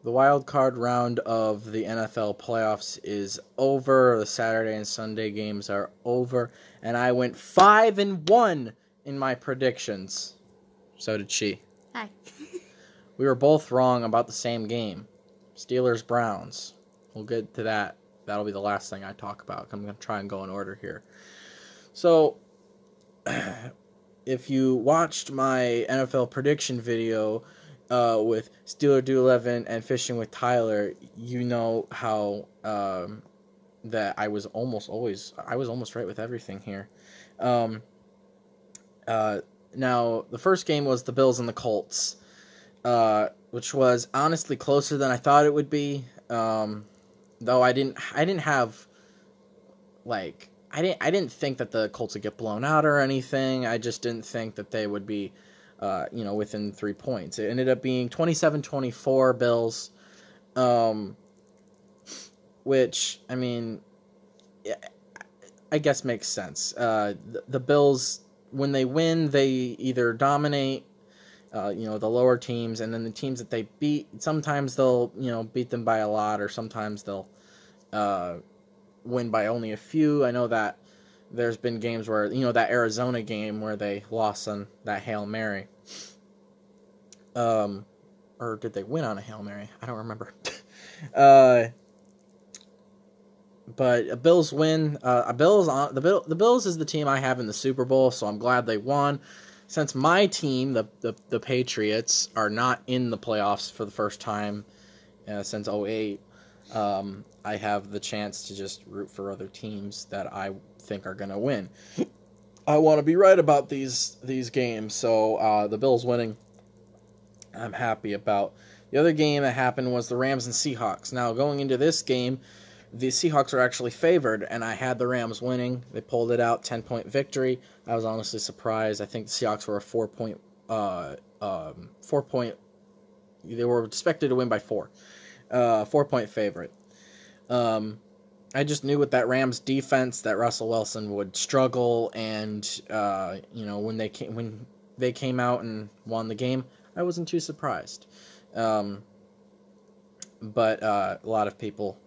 The wild card round of the NFL playoffs is over. The Saturday and Sunday games are over, and I went 5-1 in my predictions. So did she. Hi. We were both wrong about the same game. Steelers-Browns. We'll get to that. That'll be the last thing I talk about. I'm going to try and go in order here. So, if you watched my NFL prediction video with Steeler Do 11 and Fishing with Tyler, you know how that I was almost right with everything here. Now, the first game was the Bills and the Colts, which was honestly closer than I thought it would be. Though I didn't have like I didn't think that the Colts would get blown out or anything. I just didn't think that they would be within 3 points. It ended up being 27-24 Bills, which I mean, I guess makes sense. The Bills, when they win, they either dominate the lower teams, and then the teams that they beat, sometimes they'll, beat them by a lot, or sometimes they'll win by only a few. I know that there's been games where, that Arizona game where they lost on that Hail Mary. Or did they win on a Hail Mary? I don't remember. But Bills win. The Bills is the team I have in the Super Bowl, so I'm glad they won. Since my team, the Patriots, are not in the playoffs for the first time since 2008, I have the chance to just root for other teams that I think are going to win. I want to be right about these games, so the Bills winning, I'm happy about. The other game that happened was the Rams and Seahawks. Now, going into this game, the Seahawks are actually favored, and I had the Rams winning. They pulled it out, 10-point victory. I was honestly surprised. I think the Seahawks were a 4-point. They were expected to win by 4. 4-point favorite. I just knew with that Rams defense that Russell Wilson would struggle, and when they came out and won the game, I wasn't too surprised. But a lot of people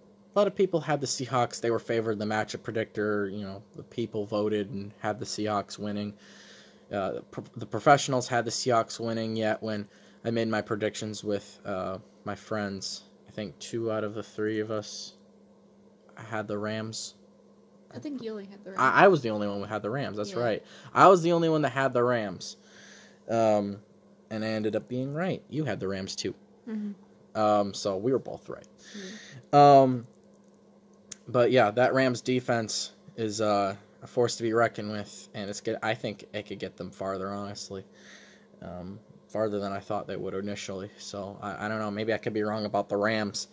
had the Seahawks. They were favored. The matchup predictor, the people voted and had the Seahawks winning. The professionals had the Seahawks winning, yet when I made my predictions with my friends, I think 2 out of the 3 of us had the Rams. I think you only had the Rams. I was the only one who had the Rams. That's right. I was the only one that had the Rams. And I ended up being right. You had the Rams too. Mm-hmm. So we were both right. Mm-hmm. But yeah, that Rams defense is a force to be reckoned with, and it's good. I think it could get them farther, honestly, farther than I thought they would initially. So I don't know. Maybe I could be wrong about the Rams,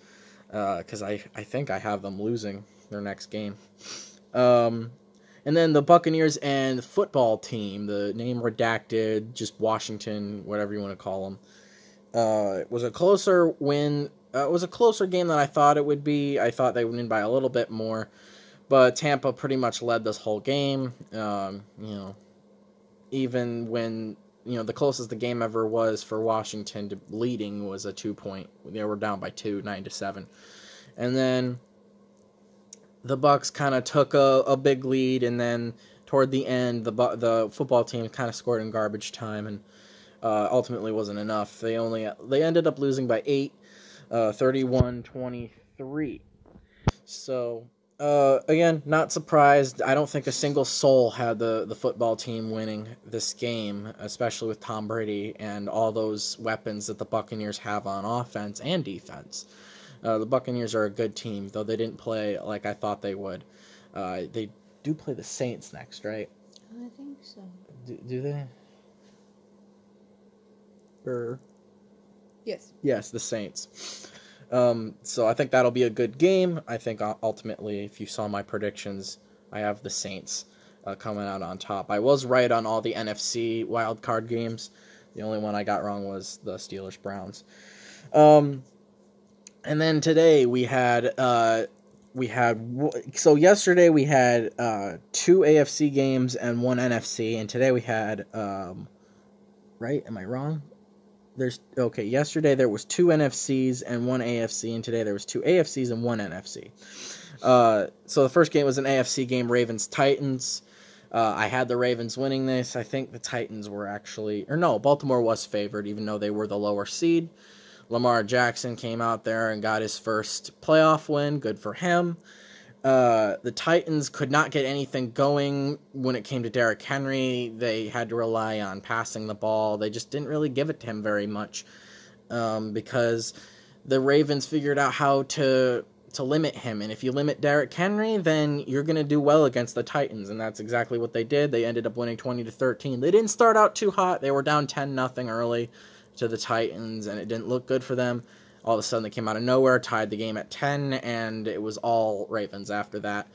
because I think I have them losing their next game. And then the Buccaneers and the football team, the name Redacted, just Washington, whatever you want to call them. It was a closer win. It was a closer game than I thought it would be. I thought they would win by a little bit more. But Tampa pretty much led this whole game. Even when, the closest the game ever was for Washington to leading was a 2-point. They were down by 2, 9-7. And then the Bucs kind of took a big lead, and then toward the end, the football team kind of scored in garbage time, and ultimately wasn't enough. They ended up losing by 8, 31-23. So again, not surprised. I don't think a single soul had the football team winning this game, especially with Tom Brady and all those weapons that the Buccaneers have on offense and defense. The Buccaneers are a good team, though they didn't play like I thought they would. They do play the Saints next, right? I think so. Do they? Yes. Yes, the Saints. So I think that'll be a good game. I think ultimately, if you saw my predictions, I have the Saints coming out on top. I was right on all the NFC wildcard games. The only one I got wrong was the Steelers-Browns. And then today we had yesterday we had 2 AFC games and 1 NFC, and today we had right? Am I wrong? yesterday there was 2 NFCs and 1 AFC, and today there was 2 AFCs and 1 NFC. So the first game was an AFC game, Ravens-Titans. I had the Ravens winning this. I think the Titans were Baltimore was favored, even though they were the lower seed. Lamar Jackson came out there and got his first playoff win. Good for him. The Titans could not get anything going when it came to Derrick Henry. They had to rely on passing the ball. They just didn't really give it to him very much because the Ravens figured out how to limit him. And if you limit Derrick Henry, then you're going to do well against the Titans. And that's exactly what they did. They ended up winning 20-13. They didn't start out too hot. They were down 10-0 early to the Titans, and it didn't look good for them. All of a sudden, they came out of nowhere, tied the game at 10, and it was all Ravens after that,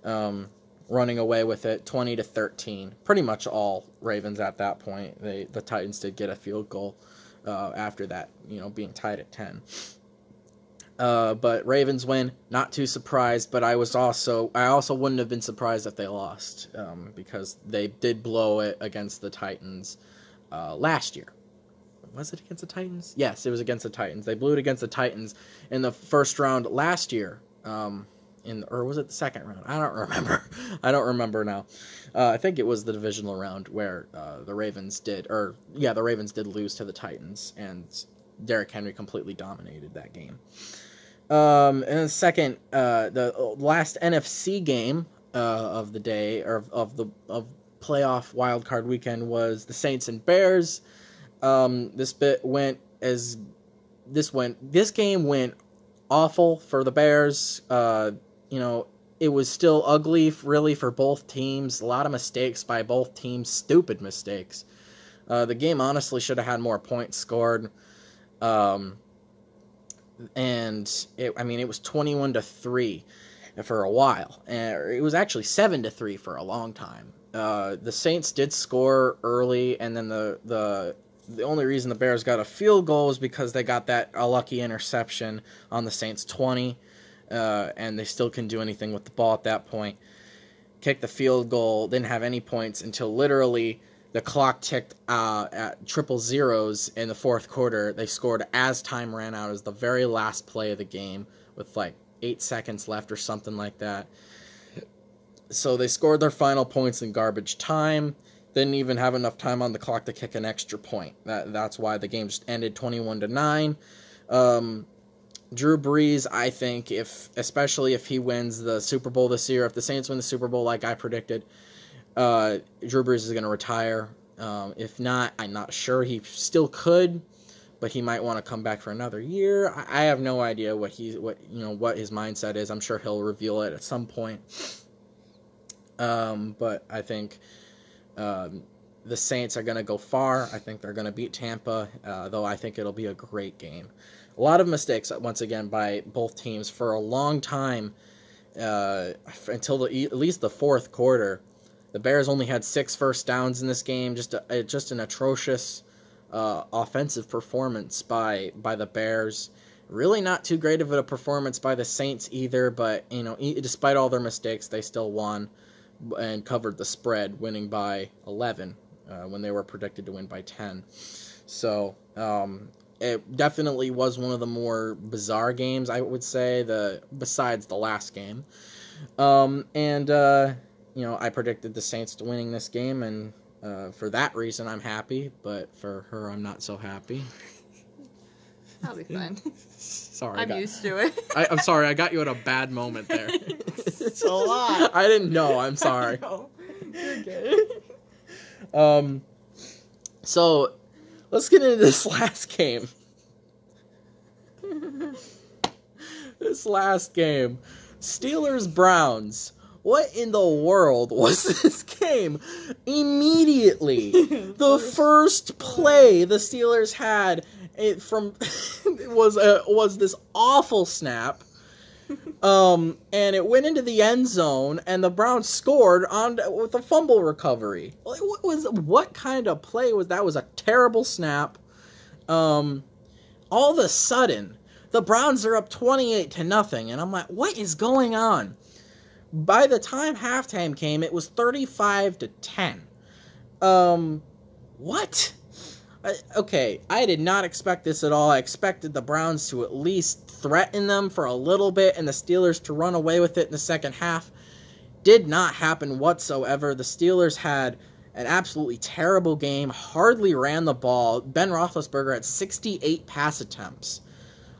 running away with it, 20-13. Pretty much all Ravens at that point. The Titans did get a field goal after that, being tied at 10. But Ravens win, not too surprised, but I also wouldn't have been surprised if they lost, because they did blow it against the Titans last year. Was it against the Titans? Yes, it was against the Titans. They blew it against the Titans in the first round last year. Or was it the second round? I don't remember. I don't remember now. I think it was the divisional round where the Ravens did lose to the Titans, and Derrick Henry completely dominated that game. And the second, the last NFC game of the day, or of playoff wildcard weekend, was the Saints and Bears. This game went awful for the Bears. It was still ugly, really, for both teams. A lot of mistakes by both teams, stupid mistakes. The game honestly should have had more points scored. And it was 21-3 for a while, and it was actually 7-3 for a long time. The Saints did score early, and then the only reason the Bears got a field goal was because they got a lucky interception on the Saints 20, and they still couldn't do anything with the ball at that point. Kicked the field goal, didn't have any points until literally the clock ticked at triple zeros in the fourth quarter. They scored as time ran out. It was the very last play of the game with 8 seconds left or something like that. So they scored their final points in garbage time. Didn't even have enough time on the clock to kick an extra point. That's why the game just ended 21-9. Drew Brees, I think, especially if he wins the Super Bowl this year, if the Saints win the Super Bowl like I predicted, Drew Brees is going to retire. If not, I'm not sure. He still could, but he might want to come back for another year. I have no idea what his mindset is. I'm sure he'll reveal it at some point. But I think the Saints are going to go far. I think they're going to beat Tampa, though I think it'll be a great game. A lot of mistakes, once again, by both teams for a long time, until at least the fourth quarter. The Bears only had 6 first downs in this game. Just an atrocious offensive performance by the Bears. Really not too great of a performance by the Saints either, but despite all their mistakes, they still won and covered the spread, winning by 11 when they were predicted to win by 10. So it definitely was one of the more bizarre games, I would say, besides the last game. I predicted the Saints winning this game, and for that reason, I'm happy. But for her, I'm not so happy. I'll be fine. Sorry, I'm used to it. I'm sorry, I got you at a bad moment there. It's a lot. I didn't know. I'm sorry. No, you're good. So let's get into this last game. This last game, Steelers-Browns. What in the world was this game? Immediately, the first play the Steelers had was this awful snap, and it went into the end zone, and the Browns scored with a fumble recovery. What kind of play was that? It was a terrible snap. All of a sudden, the Browns are up 28-0, and I'm like, what is going on? By the time halftime came, it was 35-10. What? Okay, I did not expect this at all. I expected the Browns to at least threaten them for a little bit and the Steelers to run away with it in the second half. Did not happen whatsoever. The Steelers had an absolutely terrible game, hardly ran the ball. Ben Roethlisberger had 68 pass attempts.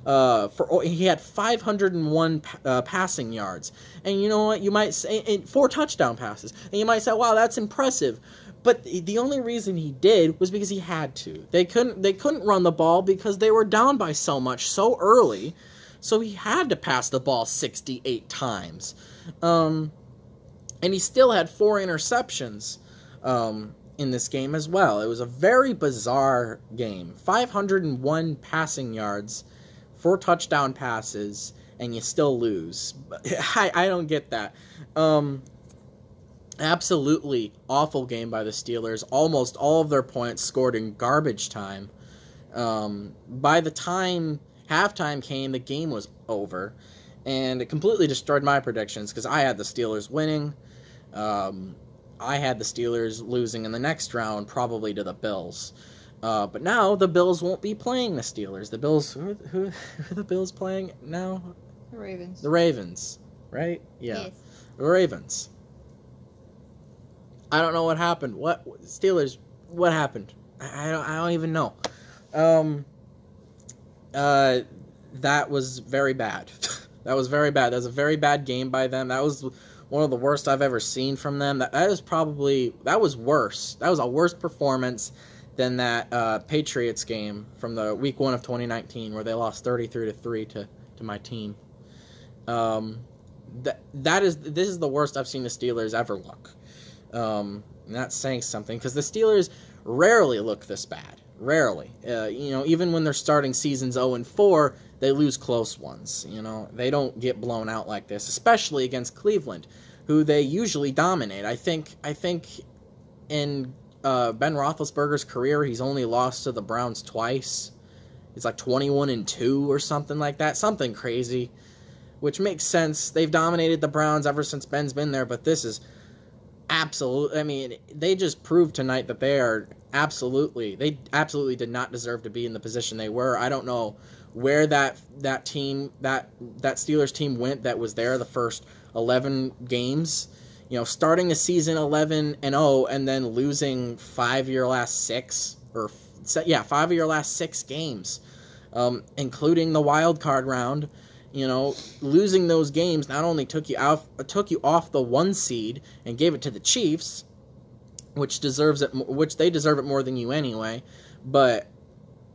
He had 501 passing yards. And you know what? You might say 4 touchdown passes. And you might say, wow, that's impressive. But the only reason he did was because he had to. They couldn't run the ball because they were down by so much so early. So he had to pass the ball 68 times. And he still had 4 interceptions in this game as well. It was a very bizarre game. 501 passing yards, 4 touchdown passes, and you still lose. I don't get that. Absolutely awful game by the Steelers. Almost all of their points scored in garbage time. By the time halftime came, the game was over. And it completely destroyed my predictions because I had the Steelers winning. I had the Steelers losing in the next round, probably to the Bills. But now the Bills won't be playing the Steelers. The Bills, who are the Bills playing now? The Ravens. The Ravens, right? Yeah. Yes. The Ravens. I don't know what happened. What Steelers? What happened? I don't even know. That was very bad. That was very bad. That was a very bad game by them. That was one of the worst I've ever seen from them. That was worse. That was a worse performance than that Patriots game from the week 1 of 2019 where they lost 33-3 to my team. This is the worst I've seen the Steelers ever look. And that's saying something because the Steelers rarely look this bad. Rarely. Even when they're starting seasons 0-4, they lose close ones. They don't get blown out like this, especially against Cleveland, who they usually dominate. I think in Ben Roethlisberger's career, he's only lost to the Browns twice. It's like 21-2 or something like that. Something crazy, which makes sense. They've dominated the Browns ever since Ben's been there, but this is absolutely, I mean, they just proved tonight that they absolutely did not deserve to be in the position they were. I don't know where that Steelers team went that was there the first 11 games. Starting the season 11-0 and then losing 5 of your last 6 games, including the wild card round. Losing those games not only took you off the 1 seed and gave it to the Chiefs, which they deserve it more than you anyway, but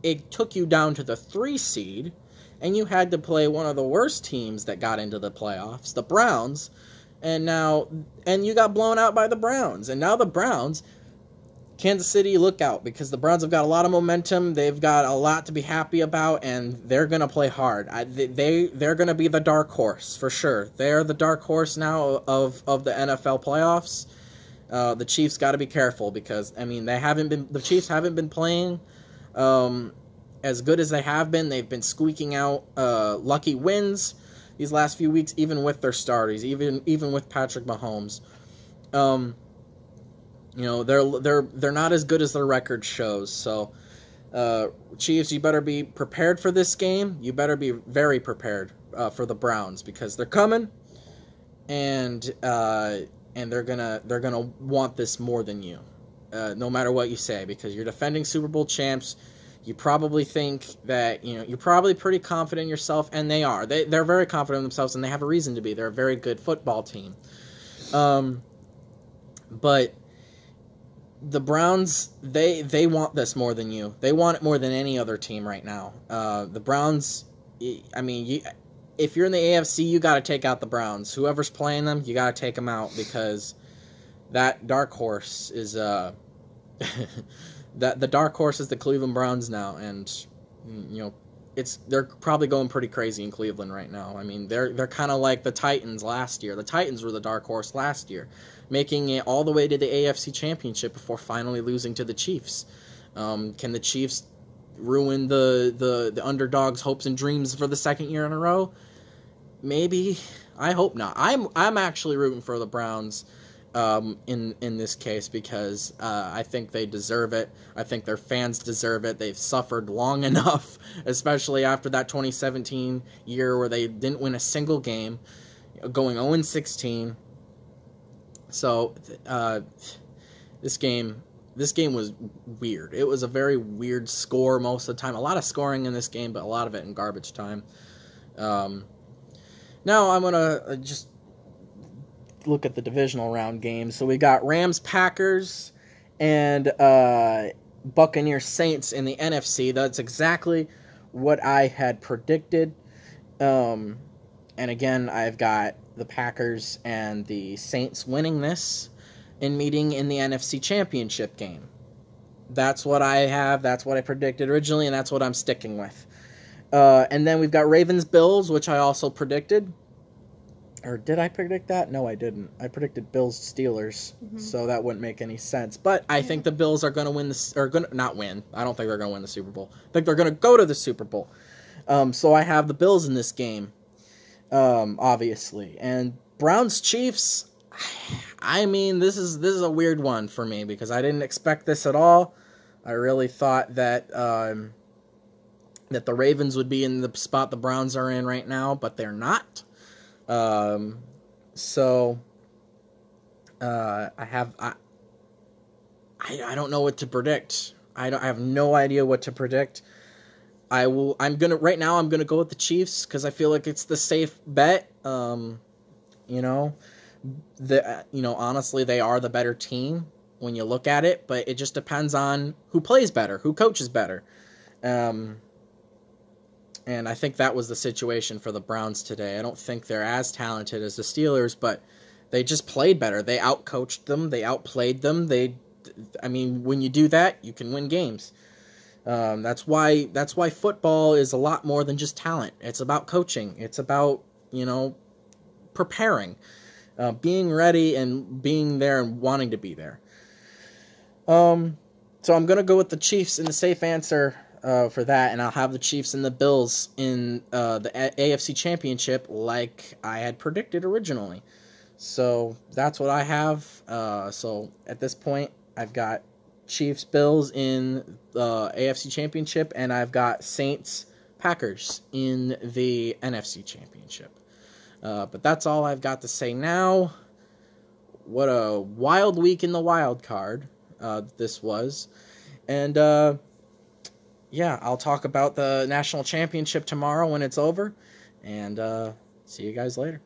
it took you down to the 3 seed, and you had to play one of the worst teams that got into the playoffs, the Browns, and you got blown out by the Browns, and now the Browns, Kansas City, look out, because the Browns have got a lot of momentum. They've got a lot to be happy about, and they're going to play hard. They're going to be the dark horse, for sure. They're the dark horse now of the NFL playoffs. The Chiefs got to be careful because, I mean, the Chiefs haven't been playing as good as they have been. They've been squeaking out lucky wins these last few weeks, even with their starters, even with Patrick Mahomes. They're not as good as their record shows. So, Chiefs, you better be prepared for this game. You better be very prepared for the Browns because they're coming, and they're gonna want this more than you, no matter what you say, because you're defending Super Bowl champs. You probably think that you're probably pretty confident in yourself, and they are. They're very confident in themselves, and they have a reason to be. They're a very good football team. But the Browns, they want this more than you. They want it more than any other team right now. The Browns, I mean, if you're in the AFC, you got to take out the Browns. Whoever's playing them, you got to take them out because that dark horse is the dark horse is the Cleveland Browns now, and they're probably going pretty crazy in Cleveland right now. I mean, they're kind of like the Titans last year. The Titans were the dark horse last year, making it all the way to the AFC Championship before finally losing to the Chiefs. Can the Chiefs ruin the underdogs' hopes and dreams for the second year in a row? Maybe. I hope not. I'm actually rooting for the Browns in this case, because I think they deserve it. I think their fans deserve it. They've suffered long enough, especially after that 2017 year where they didn't win a single game, going 0-16. So this game was weird. It was a very weird score most of the time. A lot of scoring in this game, but a lot of it in garbage time. Now I'm going to just look at the divisional round games. So we got Rams, Packers, and Buccaneers, Saints in the NFC. That's exactly what I had predicted. And again, I've got the Packers and the Saints winning this and meeting in the NFC Championship game. That's what I have. That's what I predicted originally, and that's what I'm sticking with. And then we've got Ravens, Bills, which I also predicted. Or did I predict that? No, I didn't. I predicted Bills, Steelers, so that wouldn't make any sense. But I think the Bills are going to win this, or going to not win. I don't think they're going to win the Super Bowl. I think they're going to go to the Super Bowl. So I have the Bills in this game, obviously. And Browns, Chiefs. I mean, this is a weird one for me because I didn't expect this at all. I really thought that that the Ravens would be in the spot the Browns are in right now, but they're not. So I don't know what to predict. I have no idea what to predict. I'm gonna go with the Chiefs because I feel like it's the safe bet. Honestly, they are the better team when you look at it, but it just depends on who plays better, who coaches better. And I think that was the situation for the Browns today. I don't think they're as talented as the Steelers, but they just played better. They outcoached them. They outplayed them. When you do that, you can win games. That's why football is a lot more than just talent. It's about coaching. It's about, preparing, being ready and being there and wanting to be there. So I'm going to go with the Chiefs in the safe answer for that, and I'll have the Chiefs and the Bills in the AFC Championship like I had predicted originally. So that's what I have. So at this point, I've got Chiefs, Bills in the AFC Championship, and I've got Saints, Packers in the NFC Championship. But that's all I've got to say now. What a wild week in the wild card this was. And I'll talk about the national championship tomorrow when it's over. And see you guys later.